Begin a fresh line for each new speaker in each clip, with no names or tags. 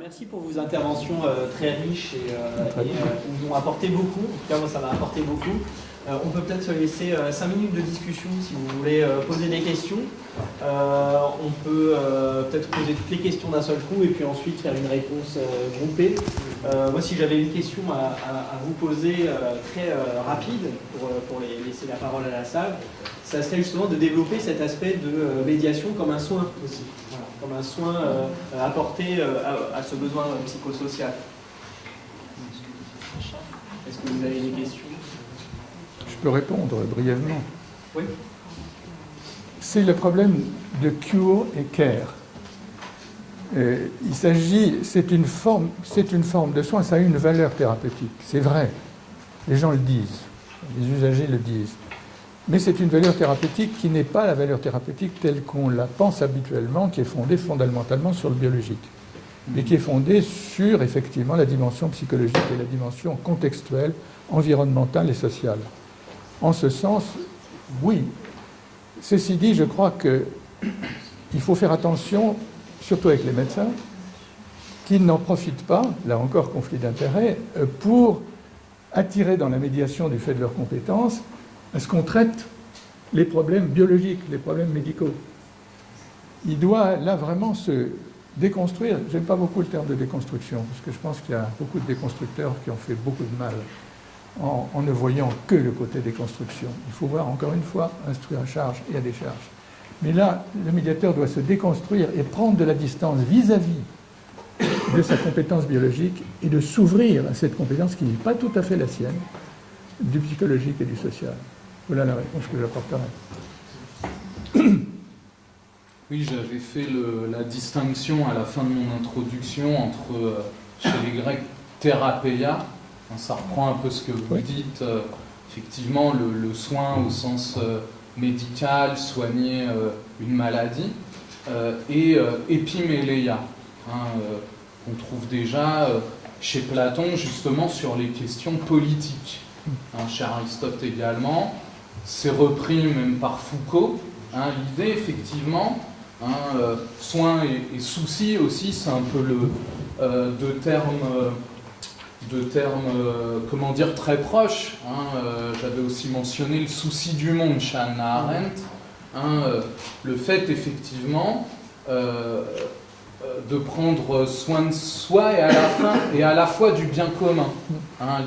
Merci pour vos interventions très riches et qui nous ont apporté beaucoup. En tout cas, moi, ça m'a apporté beaucoup. On peut peut-être se laisser 5 minutes de discussion si vous voulez poser des questions. On peut peut-être poser toutes les questions d'un seul coup et puis ensuite faire une réponse groupée. Moi, si j'avais une question à vous poser très rapide pour laisser la parole à la salle, ça serait justement de développer cet aspect de médiation comme un soin aussi, voilà, comme un soin apporté à ce besoin psychosocial. Est-ce que vous avez des questions ?
Je peux répondre brièvement.
Oui.
C'est le problème de cure et care. C'est une forme de soin, ça a une valeur thérapeutique, c'est vrai. Les gens le disent, les usagers le disent. Mais c'est une valeur thérapeutique qui n'est pas la valeur thérapeutique telle qu'on la pense habituellement, qui est fondée fondamentalement sur le biologique, et qui est fondée sur, effectivement, la dimension psychologique et la dimension contextuelle, environnementale et sociale. En ce sens, oui. Ceci dit, je crois qu'il faut faire attention, surtout avec les médecins, qu'ils n'en profitent pas, là encore conflit d'intérêts, pour attirer dans la médiation du fait de leurs compétences à ce qu'on traite les problèmes biologiques, les problèmes médicaux. Il doit là vraiment se déconstruire. J'aime pas beaucoup le terme de déconstruction, parce que je pense qu'il y a beaucoup de déconstructeurs qui ont fait beaucoup de mal en ne voyant que le côté déconstruction. Il faut voir, encore une fois, instruire à charge et à décharge. Mais là, le médiateur doit se déconstruire et prendre de la distance vis-à-vis de sa compétence biologique et de s'ouvrir à cette compétence qui n'est pas tout à fait la sienne, du psychologique et du social. Voilà la réponse que j'apporterai.
Oui, j'avais fait la distinction à la fin de mon introduction entre, chez les Grecs, thérapeia, ça reprend un peu ce que vous dites, effectivement, le soin au sens médical, soigner une maladie, et épiméléia, qu'on trouve déjà chez Platon, justement, sur les questions politiques. Chez Aristote également, c'est repris même par Foucault. L'idée, effectivement, soin et souci aussi, c'est un peu deux termes, comment dire, très proches. J'avais aussi mentionné le souci du monde chez Hannah Arendt. Le fait, effectivement, de prendre soin de soi et à la fois du bien commun.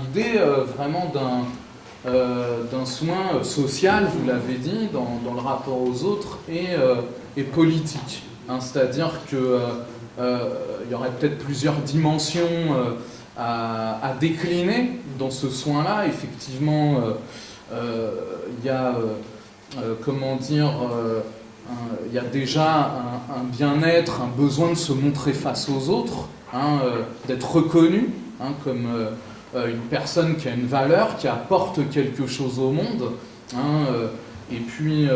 L'idée vraiment d'un soin social, vous l'avez dit, dans le rapport aux autres et politique. C'est-à-dire qu'il y aurait peut-être plusieurs dimensions à décliner dans ce soin-là. Effectivement, il y a, comment dire... il y a déjà un bien-être, un besoin de se montrer face aux autres, d'être reconnu comme une personne qui a une valeur, qui apporte quelque chose au monde, et puis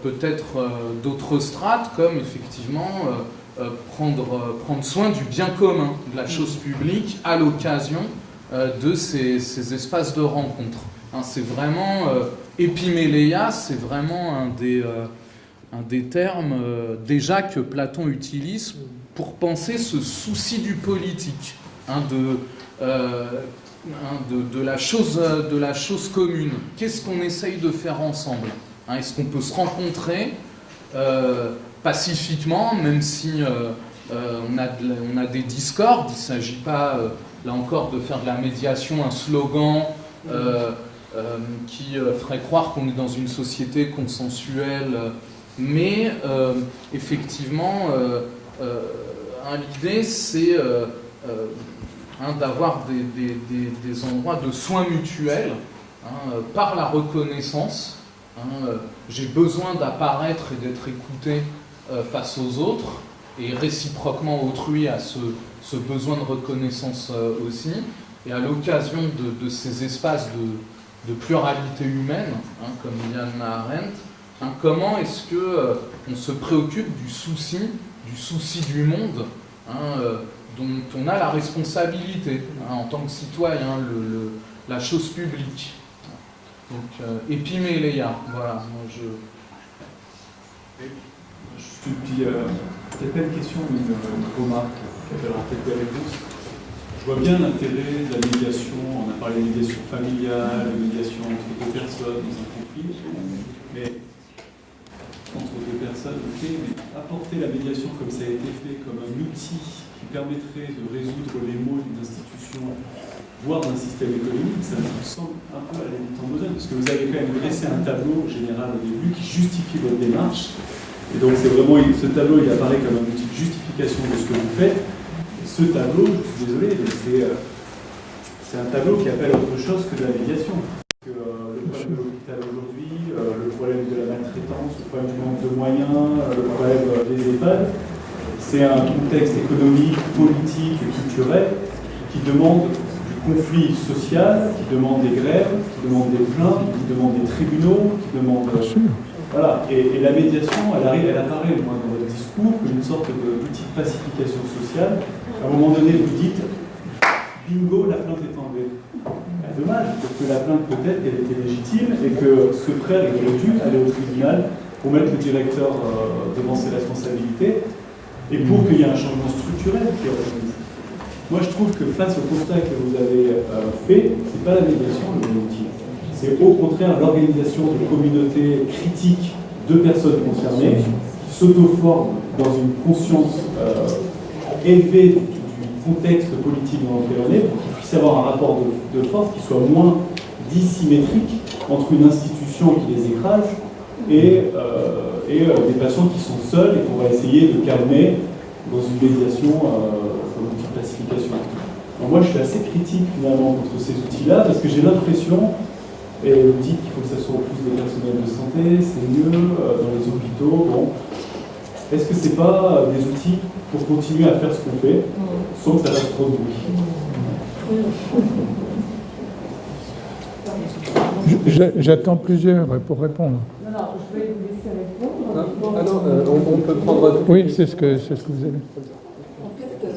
peut-être d'autres strates, comme effectivement prendre soin du bien commun, de la chose publique, à l'occasion de ces espaces de rencontre. C'est vraiment... épiméléia, c'est vraiment un des termes déjà que Platon utilise pour penser ce souci du politique, de la chose commune. Qu'est-ce qu'on essaye de faire ensemble ? Est-ce qu'on peut se rencontrer pacifiquement, même si on a des discordes ? Il ne s'agit pas, là encore, de faire de la médiation un slogan qui ferait croire qu'on est dans une société consensuelle, mais effectivement, l'idée c'est d'avoir des endroits de soins mutuels par la reconnaissance. J'ai besoin d'apparaître et d'être écouté face aux autres, et réciproquement autrui a ce besoin de reconnaissance aussi, et à l'occasion de ces espaces de pluralité humaine, comme dit Hannah Arendt, comment est-ce qu'on se préoccupe du souci du monde, dont on a la responsabilité en tant que citoyen, la chose publique. Donc, épiméléia, voilà.
Juste une petite, peut-être pas une question, mais une remarque qui appellera peut-être des réponses. Je vois bien l'intérêt de la médiation. On a parlé de médiation familiale, de médiation entre deux personnes dans un conflit, mais entre deux personnes, ok, mais apporter la médiation comme ça a été fait, comme un outil qui permettrait de résoudre les maux d'une institution, voire d'un système économique, ça me semble un peu à la limite en besoin, parce que vous avez quand même dressé un tableau général au début qui justifie votre démarche. Et donc c'est vraiment, ce tableau il apparaît comme un outil de justification de ce que vous faites. Et ce tableau, je suis désolé, mais c'est un tableau qui appelle autre chose que de la médiation. Que, le problème de l'hôpital aujourd'hui, le problème de la maltraitance, le problème du manque de moyens, le problème des EHPAD, c'est un contexte économique, politique et culturel qui demande du conflit social, qui demande des grèves, qui demande des plaintes, qui demande des tribunaux, qui demande... Voilà, et la médiation, elle apparaît, moi, dans votre discours, comme une sorte d'outil de pacification sociale. À un moment donné, vous dites, bingo, la plainte est enlevée. Dommage, parce que la plainte, peut-être, elle était légitime, et que ce frère, il aurait dû aller au tribunal pour mettre le directeur devant ses responsabilités, et pour qu'il y ait un changement structurel qui organise. Moi, je trouve que face au constat que vous avez fait, c'est pas la médiation le bon outil. C'est au contraire l'organisation de communautés critiques de personnes concernées qui s'auto-forment dans une conscience élevée du contexte politique dans lequel on est, pour qu'il puisse y avoir un rapport de force qui soit moins dissymétrique entre une institution qui les écrase et des patients qui sont seuls et qu'on va essayer de calmer dans une médiation comme outil de pacification. Alors moi, je suis assez critique finalement contre ces outils-là parce que j'ai l'impression, et vous dites qu'il faut que ça soit au plus des personnels de santé, c'est mieux dans les hôpitaux. Bon. Est-ce que c'est pas des outils pour continuer à faire ce qu'on fait, sans que ça fasse trop de bruit?
J'attends plusieurs pour répondre.
Non, je vais vous laisser répondre.
Ah non, on peut prendre...
Oui, c'est ce que vous avez.
En fait, la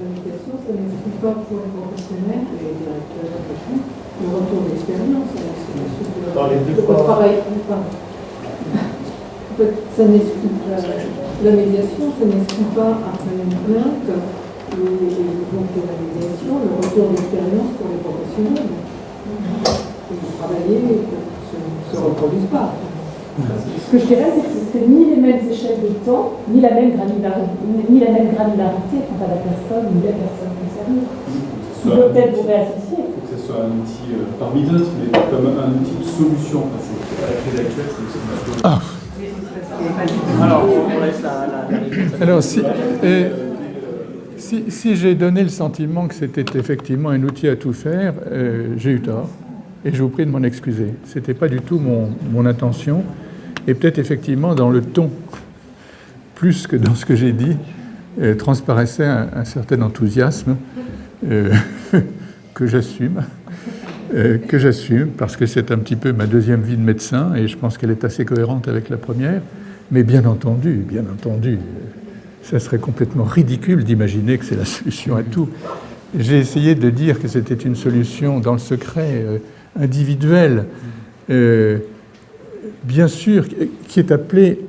médiation, ça n'existe pas pour les professionnels et les directeurs d'entreprise le retour d'expérience.
Dans les deux
fois. Travail. En fait, ça n'exclut pas. La médiation, ça n'exclut pas après une plainte donc de la médiation, le retour d'expérience pour les professionnels. Et vous travaillez pour que ça ne se reproduise pas.
Ce que je dirais, c'est que c'est ni les mêmes échelles de temps, ni la même granularité quant à la personne, ni la personne concernée. Vous pouvez peut-être vous réassocier.
Il faut que ce soit un outil parmi d'autres, mais comme un outil de solution. Parce que à la crise actuelle, c'est aussi un peu...
Ah.
Alors, on laisse la réponse.
Alors, si j'ai donné le sentiment que c'était effectivement un outil à tout faire, j'ai eu tort. Et je vous prie de m'en excuser. Ce n'était pas du tout mon intention. Et peut-être effectivement dans le ton, plus que dans ce que j'ai dit, transparaissait un certain enthousiasme que j'assume, parce que c'est un petit peu ma deuxième vie de médecin, et je pense qu'elle est assez cohérente avec la première. Mais bien entendu, ça serait complètement ridicule d'imaginer que c'est la solution à tout. J'ai essayé de dire que c'était une solution dans le secret individuel, bien sûr, qui est appelé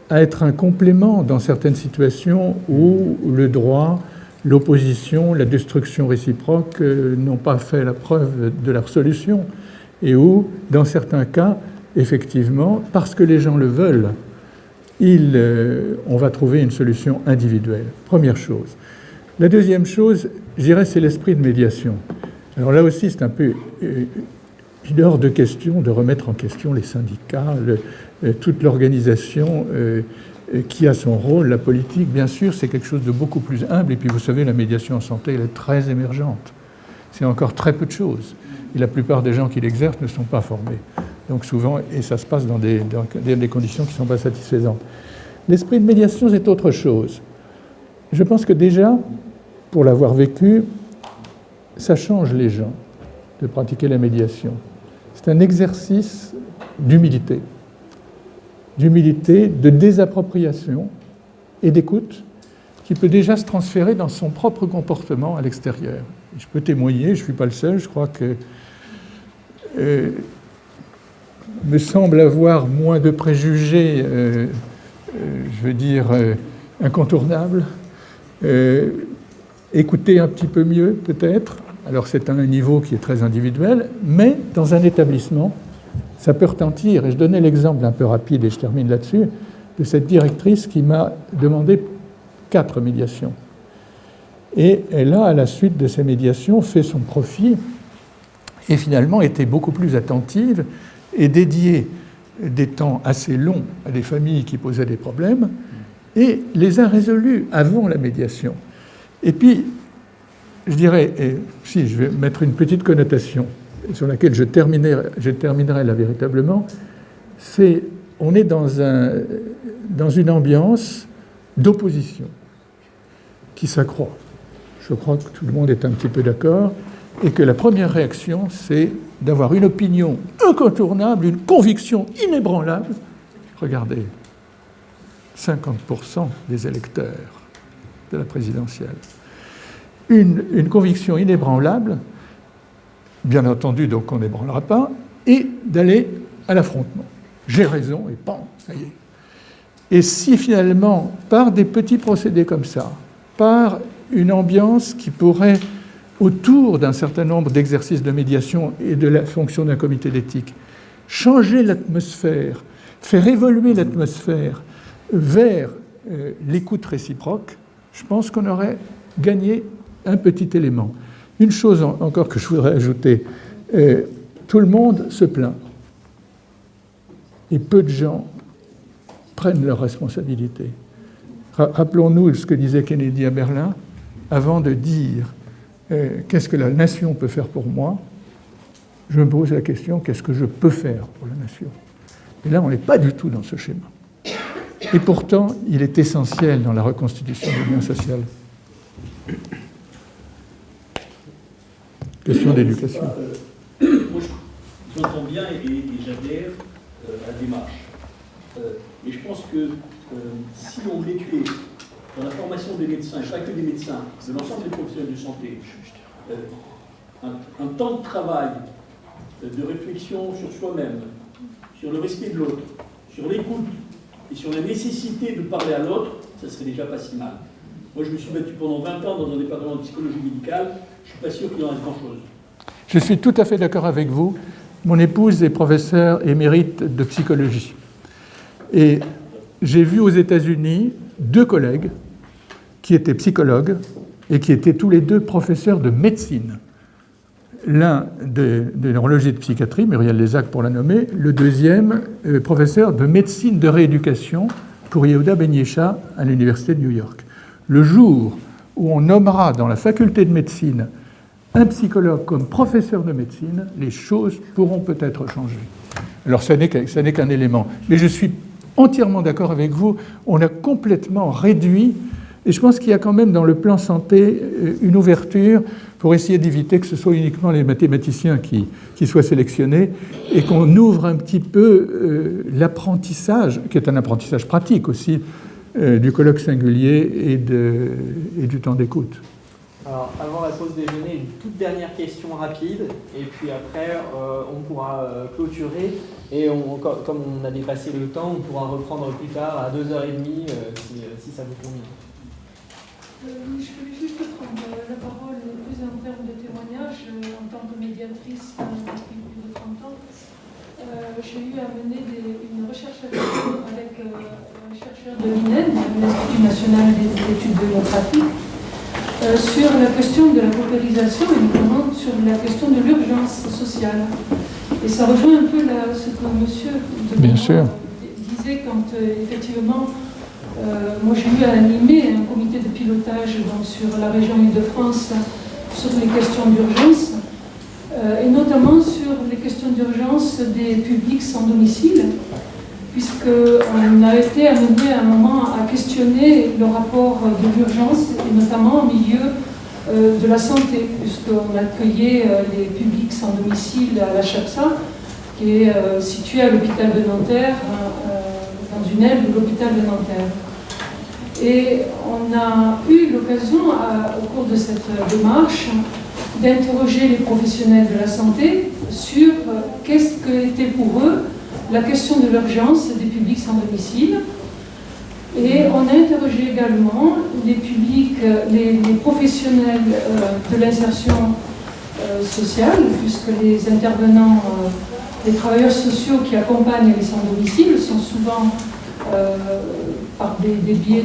à être un complément dans certaines situations où le droit, l'opposition, la destruction réciproque n'ont pas fait la preuve de leur solution, et où, dans certains cas, effectivement, parce que les gens le veulent, on va trouver une solution individuelle. Première chose. La deuxième chose, je dirais, c'est l'esprit de médiation. Alors là aussi, c'est un peu... Il est hors de question de remettre en question les syndicats, toute l'organisation qui a son rôle. La politique, bien sûr, c'est quelque chose de beaucoup plus humble. Et puis, vous savez, la médiation en santé, elle est très émergente. C'est encore très peu de choses. Et la plupart des gens qui l'exercent ne sont pas formés. Donc souvent, et ça se passe dans des conditions qui ne sont pas satisfaisantes. L'esprit de médiation, c'est autre chose. Je pense que déjà, pour l'avoir vécu, ça change les gens de pratiquer la médiation. C'est un exercice d'humilité, de désappropriation et d'écoute qui peut déjà se transférer dans son propre comportement à l'extérieur. Et je peux témoigner, je ne suis pas le seul, je crois que me semble avoir moins de préjugés, je veux dire, incontournables. Écouter un petit peu mieux, peut-être. Alors, c'est un niveau qui est très individuel, mais dans un établissement, ça peut retentir. Et je donnais l'exemple un peu rapide, et je termine là-dessus, de cette directrice qui m'a demandé 4 médiations. Et elle a, à la suite de ces médiations, fait son profit et finalement était beaucoup plus attentive et dédiée des temps assez longs à des familles qui posaient des problèmes et les a résolus avant la médiation. Et puis, je dirais, si je vais mettre une petite connotation sur laquelle je terminerai là véritablement, c'est on est dans une ambiance d'opposition qui s'accroît. Je crois que tout le monde est un petit peu d'accord, et que la première réaction, c'est d'avoir une opinion incontournable, une conviction inébranlable. Regardez, 50% des électeurs de la présidentielle. Une conviction inébranlable, bien entendu, donc on n'ébranlera pas, et d'aller à l'affrontement. J'ai raison, et pan, ça y est. Et si finalement, par des petits procédés comme ça, par une ambiance qui pourrait, autour d'un certain nombre d'exercices de médiation et de la fonction d'un comité d'éthique, changer l'atmosphère, faire évoluer l'atmosphère vers l'écoute réciproque, je pense qu'on aurait gagné un petit élément. Une chose encore que je voudrais ajouter, tout le monde se plaint. Et peu de gens prennent leurs responsabilités. Rappelons-nous ce que disait Kennedy à Berlin, avant de dire qu'est-ce que la nation peut faire pour moi, je me pose la question, qu'est-ce que je peux faire pour la nation? Et là, on n'est pas du tout dans ce schéma. Et pourtant, il est essentiel dans la reconstitution du lien social. Question d'éducation.
Moi, j'entends bien et j'adhère à la démarche. Mais je pense que si on mettait dans la formation des médecins, et pas que des médecins, de l'ensemble des professionnels de santé, un temps de travail, de réflexion sur soi-même, sur le respect de l'autre, sur l'écoute et sur la nécessité de parler à l'autre, ça serait déjà pas si mal. Moi, je me suis battu pendant 20 ans dans un département de psychologie médicale, je ne suis pas sûr qu'il en reste grand-chose.
Je suis tout à fait d'accord avec vous. Mon épouse est professeure émérite de psychologie. Et j'ai vu aux États-Unis 2 collègues qui étaient psychologues et qui étaient tous les 2 professeurs de médecine. L'un de neurologie et de psychiatrie, Muriel Lézac pour la nommer, le deuxième professeur de médecine de rééducation pour Yehuda Ben Yesha à l'Université de New York. Le jour où on nommera dans la faculté de médecine un psychologue comme professeur de médecine, les choses pourront peut-être changer. Alors, ça n'est qu'un élément. Mais je suis entièrement d'accord avec vous, on a complètement réduit, et je pense qu'il y a quand même dans le plan santé une ouverture pour essayer d'éviter que ce soit uniquement les mathématiciens qui soient sélectionnés, et qu'on ouvre un petit peu l'apprentissage, qui est un apprentissage pratique aussi, du colloque singulier et du temps d'écoute.
Alors, avant la pause déjeuner, une toute dernière question rapide, et puis après, on pourra clôturer, et comme on a dépassé le temps, on pourra reprendre plus tard à 2h30, si ça vous convient.
Je voulais juste prendre la parole plus en termes de témoignage. En tant que médiatrice depuis plus de 30 ans, j'ai eu à mener une recherche avec un chercheur de l'INED, l'Institut national d'études démographiques, sur la question de la paupérisation et notamment sur la question de l'urgence sociale. Et ça rejoint un peu ce que monsieur disait quand effectivement, moi j'ai eu à animer un comité de pilotage donc, sur la région Île-de-France sur les questions d'urgence et notamment sur les questions d'urgence des publics sans domicile, puisqu'on a été amené à un moment à questionner le rapport de l'urgence, et notamment au milieu de la santé, puisqu'on accueillait les publics sans domicile à la Chapsa, qui est située à l'hôpital de Nanterre, dans une aile de l'hôpital de Nanterre. Et on a eu l'occasion, au cours de cette démarche, d'interroger les professionnels de la santé sur qu'est-ce qu'était pour eux la question de l'urgence des publics sans domicile. Et on a interrogé également les publics, les professionnels de l'insertion sociale, puisque les intervenants, les travailleurs sociaux qui accompagnent les sans-domicile sont souvent, par des biais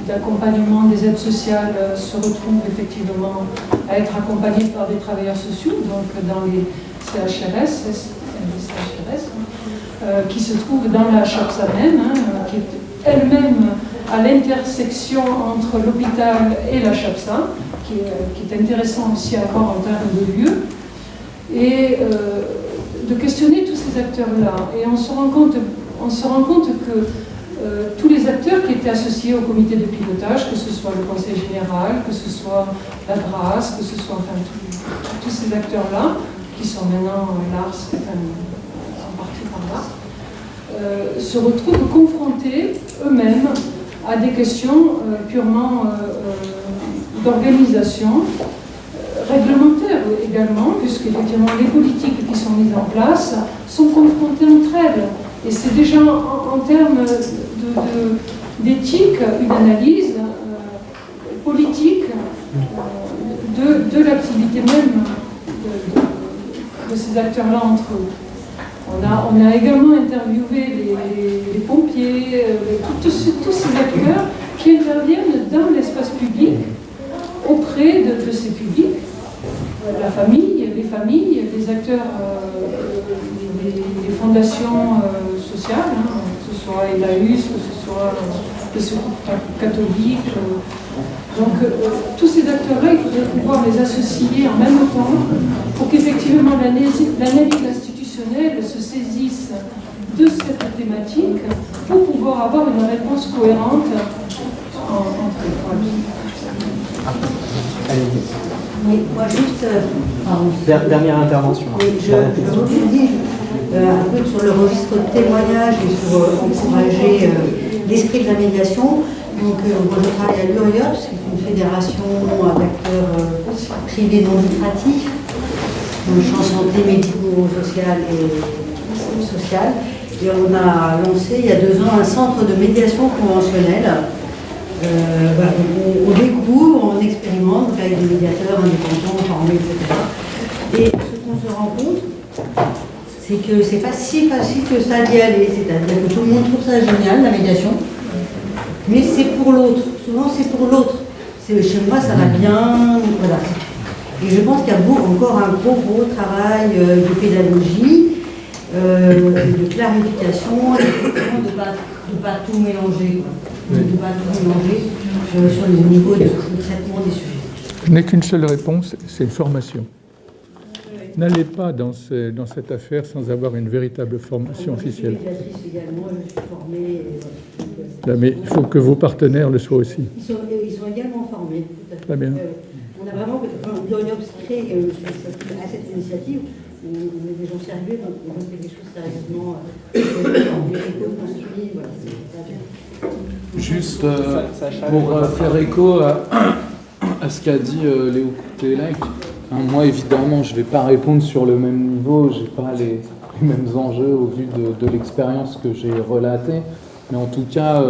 d'accompagnement des aides sociales, se retrouvent effectivement à être accompagnés par des travailleurs sociaux, donc dans les CHRS, qui se trouvent dans la CHAPSA même, qui est elle-même à l'intersection entre l'hôpital et la CHAPSA, qui est intéressant aussi à voir en termes de lieu, et de questionner tous ces acteurs-là. Et on se rend compte que tous les acteurs qui étaient associés au comité de pilotage, que ce soit le conseil général, que ce soit la DRAS, que ce soit tous ces acteurs-là, qui sont maintenant l'ARS, sont partis par là, se retrouvent confrontés eux-mêmes à des questions purement d'organisation, réglementaire également, puisque effectivement les politiques qui sont mises en place sont confrontées entre elles. Et c'est déjà en termes d'éthique une analyse politique de l'activité même de ces acteurs-là entre eux. On a également interviewé les pompiers, tous ces acteurs qui interviennent dans l'espace public auprès de ces publics, la famille, les familles, les acteurs, les fondations sociales, que ce soit Emmaüs, que ce soit le Secours catholique. Donc tous ces acteurs-là, il faudrait pouvoir les associer en même temps pour qu'effectivement l'analyse institutionnelle se saisisse de cette thématique pour pouvoir avoir une réponse cohérente entre les
Oui, moi juste...
Dernière intervention.
Oui, je rebondis un peu sur le registre de témoignages et sur encourager l'esprit de la médiation. Donc, moi je travaille à l'URIOPS, qui est une fédération d'acteurs privés non lucratifs, dans le champ santé, médico-social et social. Et on a lancé il y a 2 ans un centre de médiation conventionnelle. Voilà, on découvre, on expérimente avec des médiateurs indépendants, formés, etc. Et ce qu'on se rend compte, c'est que c'est pas si facile que ça d'y aller. C'est-à-dire que tout le monde trouve ça génial, la médiation, mais c'est pour l'autre. Souvent, c'est pour l'autre. Chez moi, ça va bien, voilà. Et je pense qu'il y a encore un gros travail de pédagogie, de clarification, et de ne pas tout mélanger. De ne pas tout mélanger sur le niveau de traitement des sujets.
Je n'ai qu'une seule réponse, c'est une formation. N'allez pas dans cette affaire sans avoir une véritable formation officielle.
Également, je suis formée.
Là, mais il faut que vos partenaires le soient aussi.
Ils sont également formés. Tout à fait.
Très bien.
On a vraiment, l'URIOPS crée à cette initiative, on est des gens sérieux, donc on fait des choses sérieusement, des éco-construits, voilà, c'est pas bien.
Juste pour faire écho à ce qu'a dit Léo Coutelec, moi évidemment je ne vais pas répondre sur le même niveau, je n'ai pas les mêmes enjeux au vu de l'expérience que j'ai relatée, mais en tout cas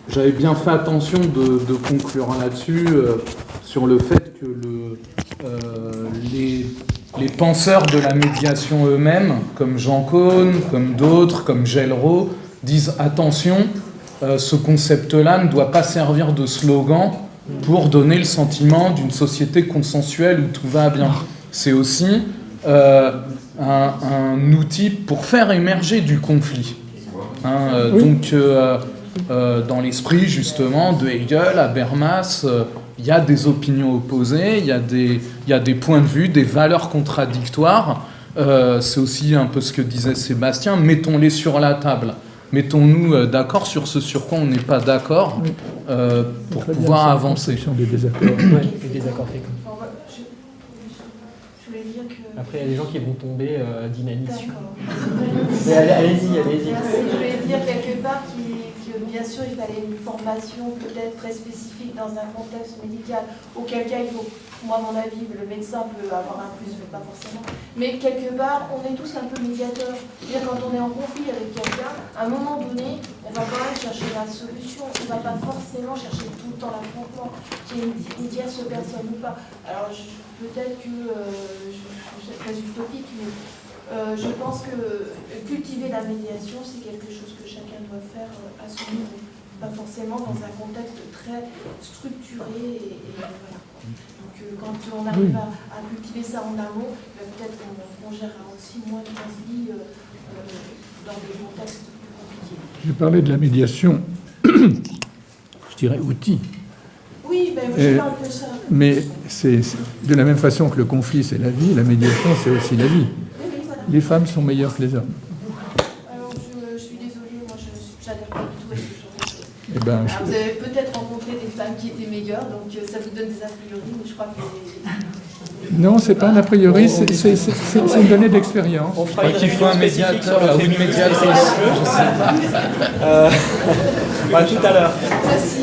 j'avais bien fait attention de conclure là-dessus sur le fait que les penseurs de la médiation eux-mêmes, comme Jean Caunes, comme d'autres, comme Gellereau, disent attention, ce concept-là ne doit pas servir de slogan pour donner le sentiment d'une société consensuelle où tout va bien. C'est aussi un outil pour faire émerger du conflit. Oui. Donc, dans l'esprit justement de Hegel, Habermas, il y a des opinions opposées, il y a des points de vue, des valeurs contradictoires. C'est aussi un peu ce que disait Sébastien, mettons-les sur la table. Mettons-nous d'accord sur ce sur quoi on n'est pas d'accord pour pouvoir avancer.
Des désaccords.
Ouais, des désaccords féconds. Après, il y a des gens qui vont tomber d'inanition. Mais allez-y.
Je voulais dire quelque part qui que bien sûr il fallait une formation peut-être très spécifique dans un contexte médical, auquel cas il faut, moi à mon avis, le médecin peut avoir un plus, mais pas forcément. Mais quelque part, on est tous un peu médiateurs. C'est-à-dire quand on est en conflit avec quelqu'un, à un moment donné, on va quand même chercher la solution. On ne va pas forcément chercher tout le temps l'affrontement, qui est une tierce personne ou pas. Alors peut-être que c'est très utopique, mais je pense que cultiver la médiation, c'est quelque chose que chacun doit faire à son niveau. Pas forcément dans un contexte très structuré et voilà. Donc quand on arrive à cultiver ça en amont, peut-être qu'on gérera aussi moins de conflits dans des contextes plus compliqués.
Je parlais de la médiation, je dirais outil.
Oui, mais je parle que ça.
Mais c'est de la même façon que le conflit, c'est la vie, la médiation, c'est aussi la vie.
Oui, voilà.
Les femmes sont meilleures que les hommes.
Alors je suis désolée, moi je n'adhère pas du tout à ce genre de choses.
Eh ben,
Alors, vous avez peut-être rencontré des femmes qui étaient meilleures, donc ça vous donne des a priori, mais je crois que...
Non, c'est pas un a priori, c'est une donnée d'expérience.
On fera
qu'il faut un médiateur ou une médiatrice.
Je sais pas. Tout à l'heure.
Merci.